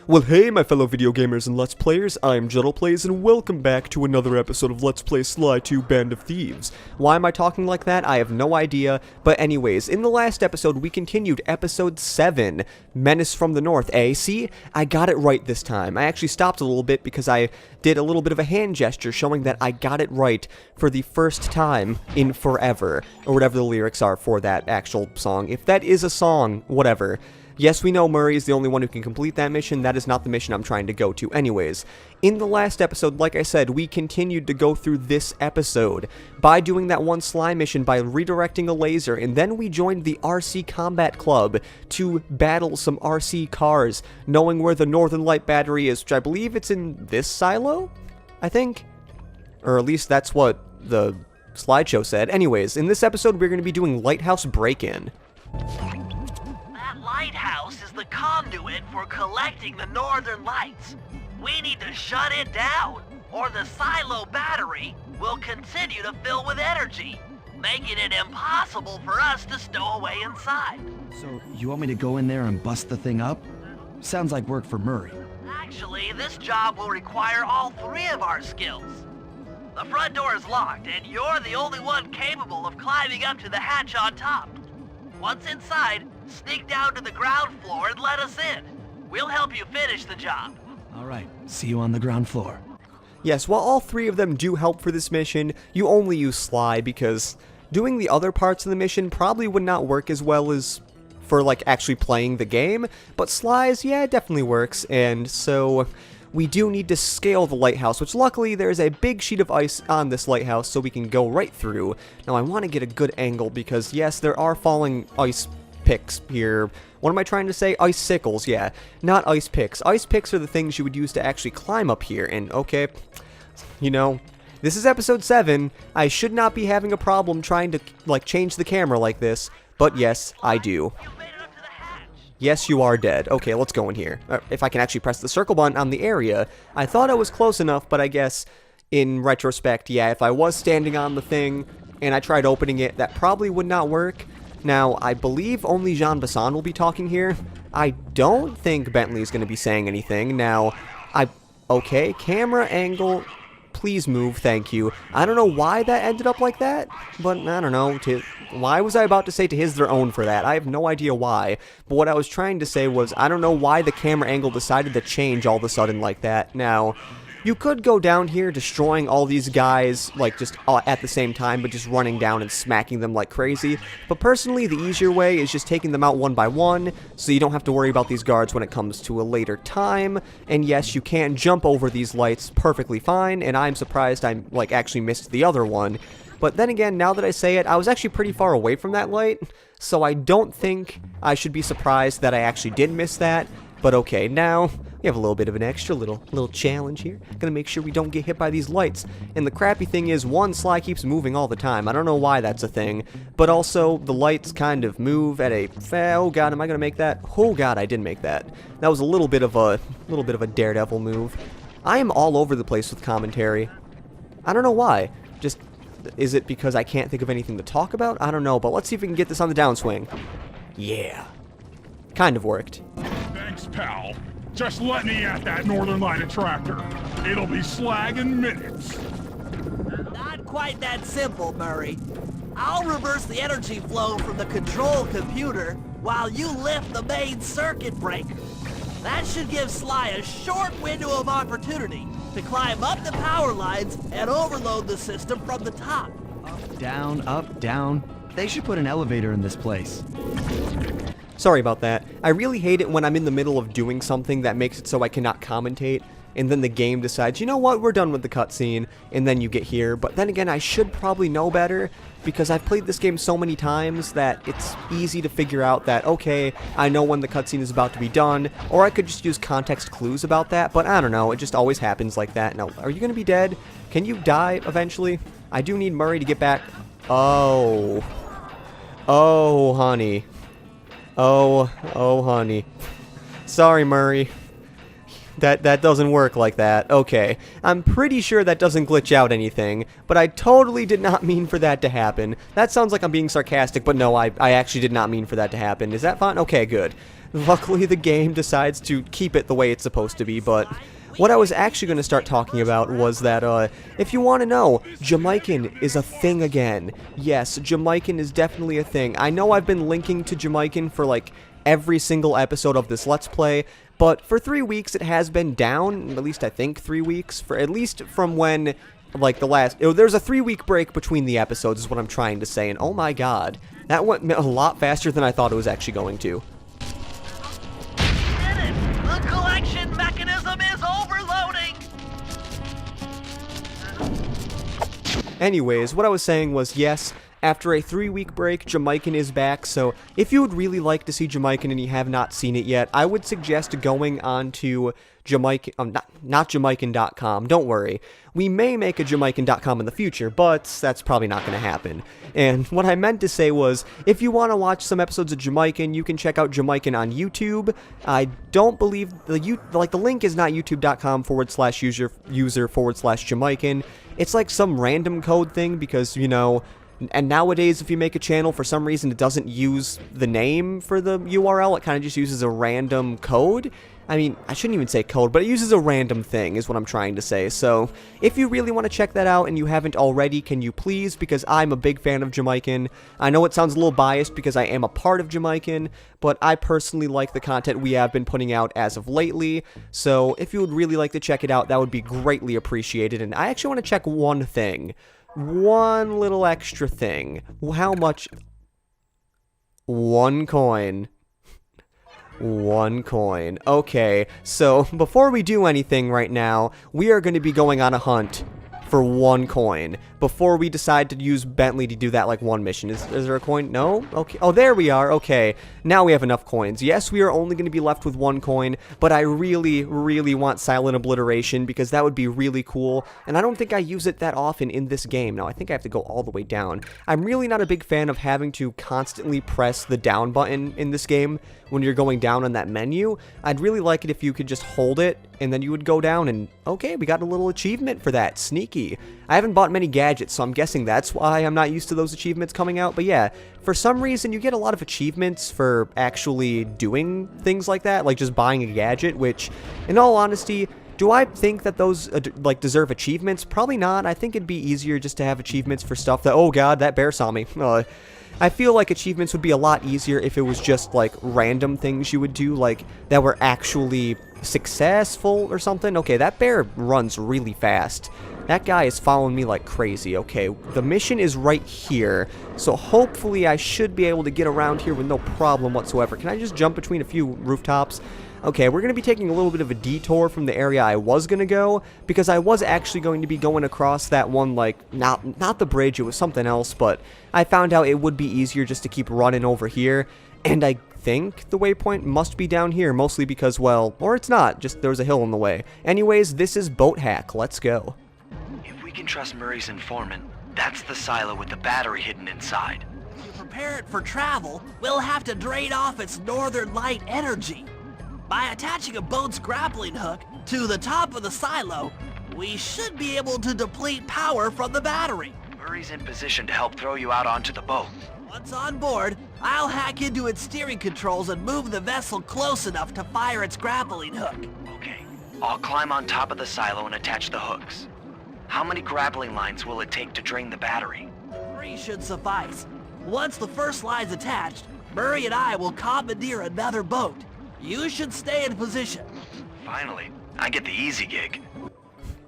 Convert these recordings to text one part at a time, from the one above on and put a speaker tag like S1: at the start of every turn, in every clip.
S1: Well, hey, my fellow video gamers and Let's Players, I'm GentlePlays, and welcome back to another episode of Let's Play Sly 2 Band of Thieves. Why am I talking like that? I have no idea, but anyways, in the last episode, we continued episode 7, Menace from the North, eh? See? I got it right this time. I actually stopped a little bit because I did a little bit of a hand gesture showing that I got it right for the first time in forever, or whatever the lyrics are for that actual song. If that is a song, whatever. Yes, we know Murray is the only one who can complete that mission. That is not the mission I'm trying to go to anyways. In the last episode, like I said, we continued to go through this episode by doing that one Sly mission by redirecting a laser, and then we joined the RC Combat Club to battle some RC cars, knowing where the Northern Light battery is, which I believe it's in this silo, I think? Or at least that's what the slideshow said. Anyways, in this episode, we're going to be doing Lighthouse Break-In.
S2: Lighthouse is the conduit for collecting the northern lights. We need to shut it down, or the silo battery will continue to fill with energy, making it impossible for us to stow away inside.
S3: So, you want me to go in there and bust the thing up? Sounds like work for Murray.
S2: Actually, this job will require all three of our skills. The front door is locked, and you're the only one capable of climbing up to the hatch on top. Once inside, sneak down to the ground floor and let us in. We'll help you finish the job.
S3: Alright, see you on the ground floor.
S1: Yes, while all three of them do help for this mission, you only use Sly because doing the other parts of the mission probably would not work as well as for, like, actually playing the game, but Sly's, yeah, it definitely works, and so we do need to scale the lighthouse, which luckily there's a big sheet of ice on this lighthouse so we can go right through. Now I want to get a good angle because, yes, there are falling ice picks here. What am I trying to say? Icicles, yeah. Not ice picks. Ice picks are the things you would use to actually climb up here, and okay, you know, this is episode 7. I should not be having a problem trying to, like, change the camera like this, but yes, I do. Yes, you are dead. Okay, let's go in here. If I can actually press the circle button on the area. I thought I was close enough, but I guess in retrospect, yeah, if I was standing on the thing and I tried opening it, that probably would not work. Now, I believe only Jean Bassan will be talking here. I don't think Bentley's going to be saying anything. Now, okay, camera angle, please move, thank you. I don't know why that ended up like that, but I don't know. Why was I about to say to his their own for that? I have no idea why. But what I was trying to say was, I don't know why the camera angle decided to change all of a sudden like that. Now, you could go down here destroying all these guys, like, just at the same time, but just running down and smacking them like crazy. But personally, the easier way is just taking them out one by one, so you don't have to worry about these guards when it comes to a later time. And yes, you can jump over these lights perfectly fine, and I'm surprised I, like, actually missed the other one. But then again, now that I say it, I was actually pretty far away from that light, so I don't think I should be surprised that I actually did miss that. But okay, now we have a little bit of an extra little challenge here. Gonna make sure we don't get hit by these lights. And the crappy thing is, one, Sly keeps moving all the time. I don't know why that's a thing. But also, the lights kind of move at a... Oh god, am I gonna make that? Oh god, I didn't make that. That was a little bit of a daredevil move. I am all over the place with commentary. I don't know why. Just... Is it because I can't think of anything to talk about? I don't know, but let's see if we can get this on the downswing. Yeah. Kind of worked.
S4: Thanks, pal. Just let me at that Northern Light attractor. It'll be slag in minutes.
S2: Not quite that simple, Murray. I'll reverse the energy flow from the control computer while you lift the main circuit breaker. That should give Sly a short window of opportunity to climb up the power lines and overload the system from the top.
S3: Up, down. They should put an elevator in this place.
S1: Sorry about that. I really hate it when I'm in the middle of doing something that makes it so I cannot commentate, and then the game decides, you know what, we're done with the cutscene, and then you get here. But then again, I should probably know better, because I've played this game so many times that it's easy to figure out that, okay, I know when the cutscene is about to be done, or I could just use context clues about that, but I don't know, it just always happens like that. Now, are you going to be dead? Can you die eventually? I do need Murray to get back. Oh. Oh, honey. Oh, honey. Sorry, Murray. That doesn't work like that. Okay. I'm pretty sure that doesn't glitch out anything, but I totally did not mean for that to happen. That sounds like I'm being sarcastic, but no, I actually did not mean for that to happen. Is that fine? Okay, good. Luckily, the game decides to keep it the way it's supposed to be, but what I was actually going to start talking about was that, if you want to know, Jamaican is a thing again. Yes, Jamaican is definitely a thing. I know I've been linking to Jamaican for, like, every single episode of this Let's Play, but for 3 weeks it has been down, at least I think 3 weeks, for at least from when, like, there's a 3-week break between the episodes is what I'm trying to say, and oh my god, that went a lot faster than I thought it was actually going to.
S2: The collection mechanism is overloading!
S1: Anyways, what I was saying was, yes, after a 3-week break, Jamaican is back, so if you would really like to see Jamaican and you have not seen it yet, I would suggest going on to Jamaican, not Jamaican.com, don't worry. We may make a Jamaican.com in the future, but that's probably not going to happen. And what I meant to say was, if you want to watch some episodes of Jamaican, you can check out Jamaican on YouTube. I don't believe, the link is not youtube.com/user/Jamaican. It's like some random code thing because, you know, and nowadays, if you make a channel, for some reason, it doesn't use the name for the URL. It kind of just uses a random code. I mean, I shouldn't even say code, but it uses a random thing, is what I'm trying to say. So, if you really want to check that out and you haven't already, can you please? Because I'm a big fan of Jamaican. I know it sounds a little biased because I am a part of Jamaican, but I personally like the content we have been putting out as of lately. So, if you would really like to check it out, that would be greatly appreciated. And I actually want to check one thing. One little extra thing. How much? 1 coin. 1 coin. Okay, so before we do anything right now, we are going to be going on a hunt for 1 coin before we decide to use Bentley to do that, like, one mission. Is there a coin? No? Okay. Oh, there we are. Okay. Now we have enough coins. Yes, we are only going to be left with 1 coin, but I really, really want Silent Obliteration because that would be really cool, and I don't think I use it that often in this game. Now, I think I have to go all the way down. I'm really not a big fan of having to constantly press the down button in this game when you're going down on that menu. I'd really like it if you could just hold it, and then you would go down, and okay, we got a little achievement for that. Sneaky. I haven't bought many gadgets, so I'm guessing that's why I'm not used to those achievements coming out, but yeah, for some reason you get a lot of achievements for actually doing things like that, like just buying a gadget, which, in all honesty, do I think that those, like, deserve achievements? Probably not. I think it'd be easier just to have achievements for stuff that, oh god, that bear saw me. I feel like achievements would be a lot easier if it was just, like, random things you would do, like, that were actually successful or something. Okay, that bear runs really fast. That guy is following me like crazy. Okay, the mission is right here, so hopefully I should be able to get around here with no problem whatsoever. Can I just jump between a few rooftops? Okay, we're going to be taking a little bit of a detour from the area I was going to go, because I was actually going to be going across that one, like, not the bridge, it was something else, but I found out it would be easier just to keep running over here, and I think the waypoint must be down here, mostly because, well, or it's not, just there was a hill in the way. Anyways, this is Boat Hack, let's go.
S3: If we can trust Murray's informant, that's the silo with the battery hidden inside.
S2: To prepare it for travel, we'll have to drain off its northern light energy. By attaching a boat's grappling hook to the top of the silo, we should be able to deplete power from the battery.
S3: Murray's in position to help throw you out onto the boat.
S2: Once on board, I'll hack into its steering controls and move the vessel close enough to fire its grappling hook.
S3: Okay, I'll climb on top of the silo and attach the hooks. How many grappling lines will it take to drain the battery?
S2: 3 should suffice. Once the first line's attached, Murray and I will commandeer another boat. You should stay in position.
S3: Finally, I get the easy gig.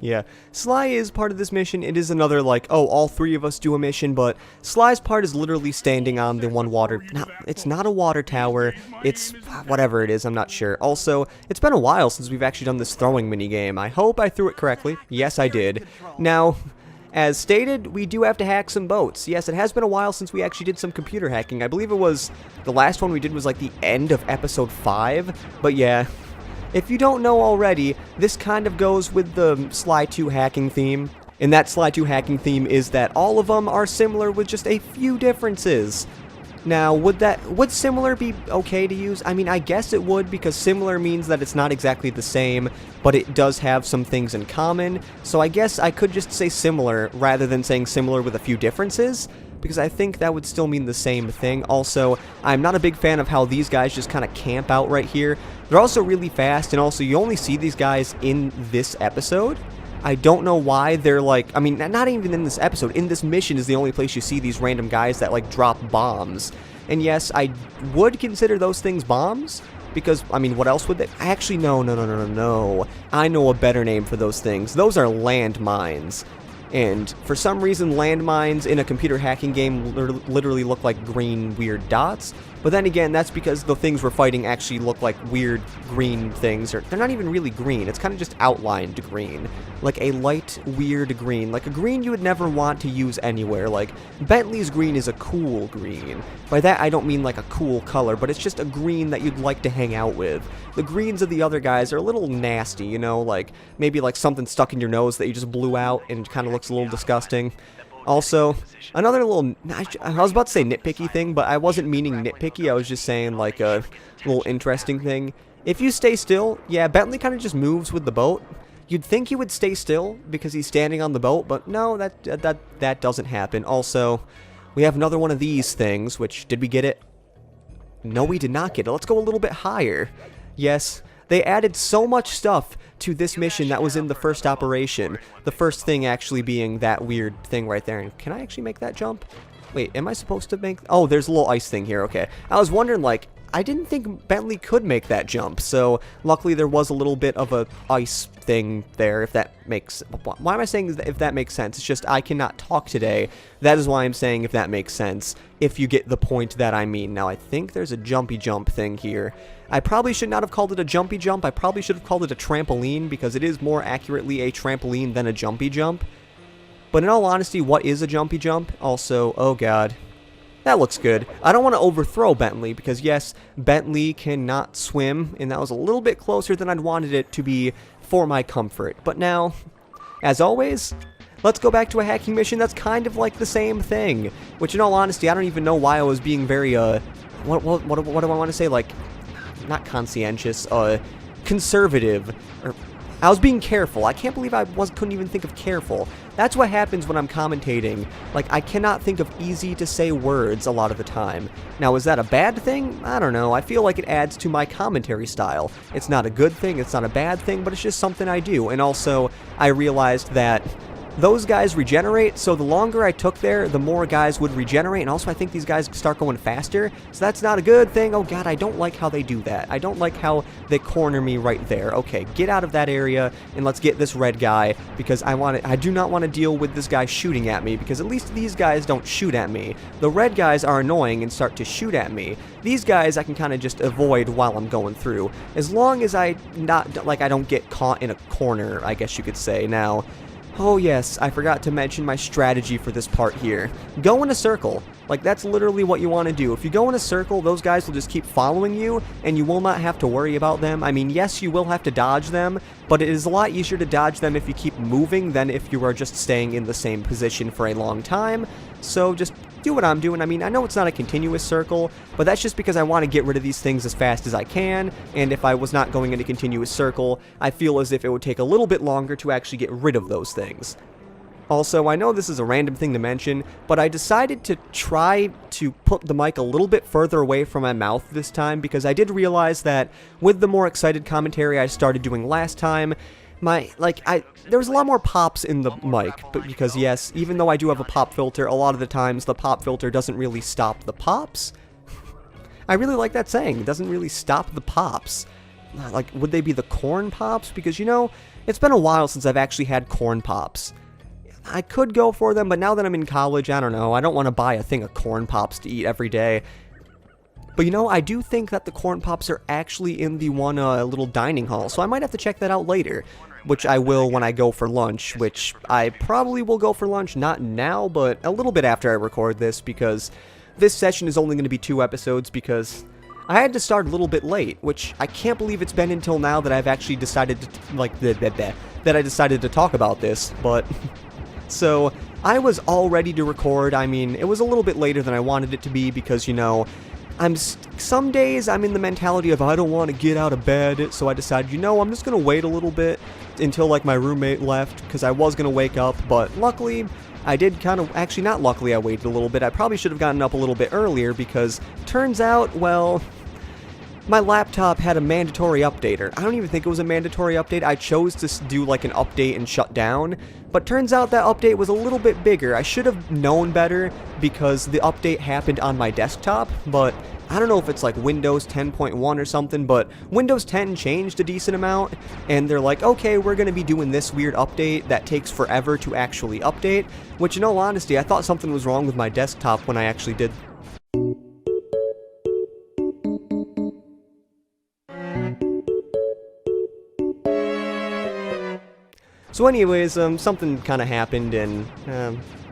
S1: Yeah, Sly is part of this mission. It is another, like, oh, all 3 of us do a mission, but Sly's part is literally standing on the one water... No, it's not a water tower. It's whatever it is, I'm not sure. Also, it's been a while since we've actually done this throwing minigame. I hope I threw it correctly. Yes, I did. Now, as stated, we do have to hack some boats. Yes, it has been a while since we actually did some computer hacking. I believe it was... The last one we did was, like, the end of episode 5. But yeah... If you don't know already, this kind of goes with the Sly 2 hacking theme. And that Sly 2 hacking theme is that all of them are similar with just a few differences. Now, would similar be okay to use? I mean, I guess it would, because similar means that it's not exactly the same, but it does have some things in common, so I guess I could just say similar rather than saying similar with a few differences, because I think that would still mean the same thing. Also, I'm not a big fan of how these guys just kind of camp out right here. They're also really fast, and also you only see these guys in this episode. I don't know why they're like, I mean, not even in this episode. In this mission is the only place you see these random guys that like drop bombs. And yes, I would consider those things bombs, because, I mean, what else would they? Actually, no. I know a better name for those things. Those are landmines. And for some reason, landmines in a computer hacking game literally look like green, weird dots. But then again, that's because the things we're fighting actually look like weird green things. Or they're not even really green. It's kind of just outlined green. Like a light, weird green. Like a green you would never want to use anywhere. Like, Bentley's green is a cool green. By that, I don't mean like a cool color, but it's just a green that you'd like to hang out with. The greens of the other guys are a little nasty, you know? Like, maybe like something stuck in your nose that you just blew out and kind of looks a little disgusting. Also, another little, I was about to say nitpicky thing, but I wasn't meaning nitpicky, I was just saying like a little interesting thing. If you stay still, yeah, Bentley kind of just moves with the boat. You'd think he would stay still because he's standing on the boat, but no, that doesn't happen. Also, we have another one of these things, which, did we get it? No, we did not get it. Let's go a little bit higher. Yes, they added so much stuff to this mission that was in the first operation. The first thing actually being that weird thing right there. And can I actually make that jump? Wait, am I supposed to make... Oh, there's a little ice thing here. Okay. I was wondering, like, I didn't think Bentley could make that jump. So, luckily there was a little bit of a ice thing there, if that makes... Why am I saying if that makes sense? It's just I cannot talk today. That is why I'm saying if that makes sense. If you get the point that I mean. Now, I think there's a jumpy jump thing here. I probably should not have called it a jumpy jump. I probably should have called it a trampoline, because it is more accurately a trampoline than a jumpy jump. But in all honesty, what is a jumpy jump? Also, oh god. That looks good. I don't want to overthrow Bentley, because yes, Bentley cannot swim, and that was a little bit closer than I'd wanted it to be for my comfort. But now, as always, let's go back to a hacking mission that's kind of like the same thing. Which in all honesty, I don't even know why I was being very, what do I want to say, like... not conscientious, conservative, or I was being careful. I can't believe I couldn't even think of careful. That's what happens when I'm commentating. Like, I cannot think of easy to say words a lot of the time. Now, is that a bad thing? I don't know. I feel like it adds to my commentary style. It's not a good thing, it's not a bad thing, but it's just something I do. And also, I realized that those guys regenerate, so the longer I took there, the more guys would regenerate, and also I think these guys start going faster, so that's not a good thing. Oh god, I don't like how they do that. I don't like how they corner me right there. Okay, get out of that area, and let's get this red guy, because I do not want to deal with this guy shooting at me, because at least these guys don't shoot at me. The red guys are annoying and start to shoot at me. These guys I can kind of just avoid while I'm going through, as long as I don't get caught in a corner, I guess you could say. Now, oh yes, I forgot to mention my strategy for this part here. Go in a circle. Like, that's literally what you want to do. If you go in a circle, those guys will just keep following you, and you will not have to worry about them. I mean, yes, you will have to dodge them, but it is a lot easier to dodge them if you keep moving than if you are just staying in the same position for a long time. So just do what I'm doing. I mean, I know it's not a continuous circle, but that's just because I want to get rid of these things as fast as I can, and if I was not going in a continuous circle, I feel as if it would take a little bit longer to actually get rid of those things. Also, I know this is a random thing to mention, but I decided to try to put the mic a little bit further away from my mouth this time, because I did realize that with the more excited commentary I started doing last time, there was a lot more pops in the mic, but because yes, even though I do have a pop filter, a lot of the times the pop filter doesn't really stop the pops. I really like that saying, it doesn't really stop the pops. Like, would they be the corn pops? Because, you know, it's been a while since I've actually had corn pops. I could go for them, but now that I'm in college, I don't know, I don't want to buy a thing of corn pops to eat every day. But you know, I do think that the corn pops are actually in the one little dining hall, so I might have to check that out later, which I will when I go for lunch, which I probably will go for lunch, not now, but a little bit after I record this, because this session is only going to be 2 episodes, because I had to start a little bit late, which I can't believe it's been until now that I've actually decided to, that I decided to talk about this, but... So, I was all ready to record. I mean, it was a little bit later than I wanted it to be because, you know, some days I'm in the mentality of I don't want to get out of bed, so I decided, you know, I'm just going to wait a little bit until, like, my roommate left, because I was going to wake up, but luckily, I did kind of, actually not luckily I waited a little bit, I probably should have gotten up a little bit earlier, because turns out, well, my laptop had a mandatory updater. I don't even think it was a mandatory update. I chose to do like an update and shut down, but turns out that update was a little bit bigger. I should have known better because the update happened on my desktop, but I don't know if it's like Windows 10.1 or something, but Windows 10 changed a decent amount, and they're like, okay, we're going to be doing this weird update that takes forever to actually update, which in all honesty, I thought something was wrong with my desktop when I actually did. So anyways, something kind of happened, and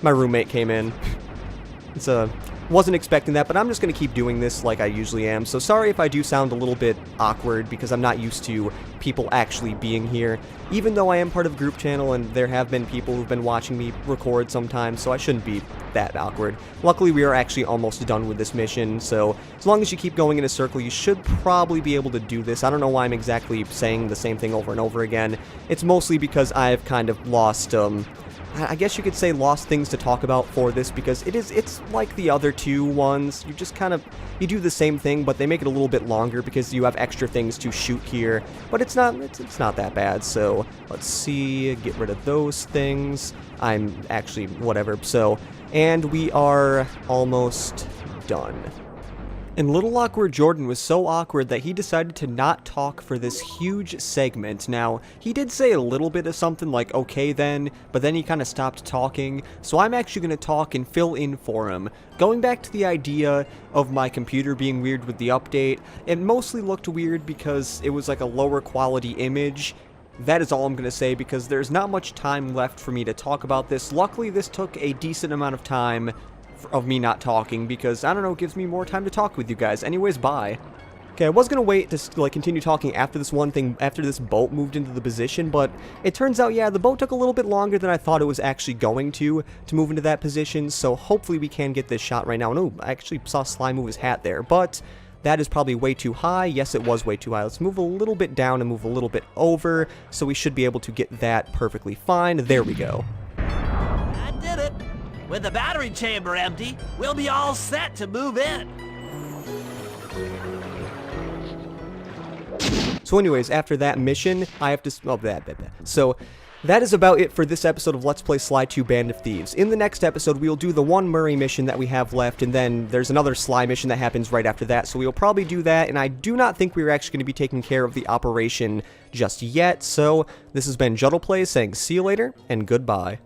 S1: my roommate came in. Wasn't expecting that, but I'm just going to keep doing this like I usually am. So sorry if I do sound a little bit awkward, because I'm not used to people actually being here. Even though I am part of a group channel, and there have been people who've been watching me record sometimes, so I shouldn't be that awkward. Luckily, we are actually almost done with this mission, so as long as you keep going in a circle, you should probably be able to do this. I don't know why I'm exactly saying the same thing over and over again. It's mostly because I've kind of lost, I guess you could say lost things to talk about for this, because it's like the other two ones. You just kind of, you do the same thing, but they make it a little bit longer because you have extra things to shoot here, but it's not that bad. So let's see, get rid of those things. I'm actually, whatever. So, and we are almost done. And Little Awkward Jordan was so awkward that he decided to not talk for this huge segment. Now, he did say a little bit of something like, okay then, but then he kind of stopped talking, so I'm actually going to talk and fill in for him. Going back to the idea of my computer being weird with the update, it mostly looked weird because it was like a lower quality image. That is all I'm going to say, because there's not much time left for me to talk about this. Luckily, this took a decent amount of time of me not talking, because, I don't know, it gives me more time to talk with you guys. Anyways, bye. Okay, I was gonna wait to, like, continue talking after this one thing, after this boat moved into the position, but it turns out, yeah, the boat took a little bit longer than I thought it was actually going to move into that position, so hopefully we can get this shot right now. No, I actually saw Sly move his hat there, but that is probably way too high. Yes, it was way too high. Let's move a little bit down and move a little bit over, so we should be able to get that perfectly fine. There we go.
S2: I did it. With the battery chamber empty, we'll be all set to move in.
S1: So anyways, after that mission, I have to... Oh, So, that is about it for this episode of Let's Play Sly 2 Band of Thieves. In the next episode, we'll do the one Murray mission that we have left, and then there's another Sly mission that happens right after that, so we'll probably do that, and I do not think we're actually going to be taking care of the operation just yet. So, this has been Juddleplay saying see you later, and goodbye.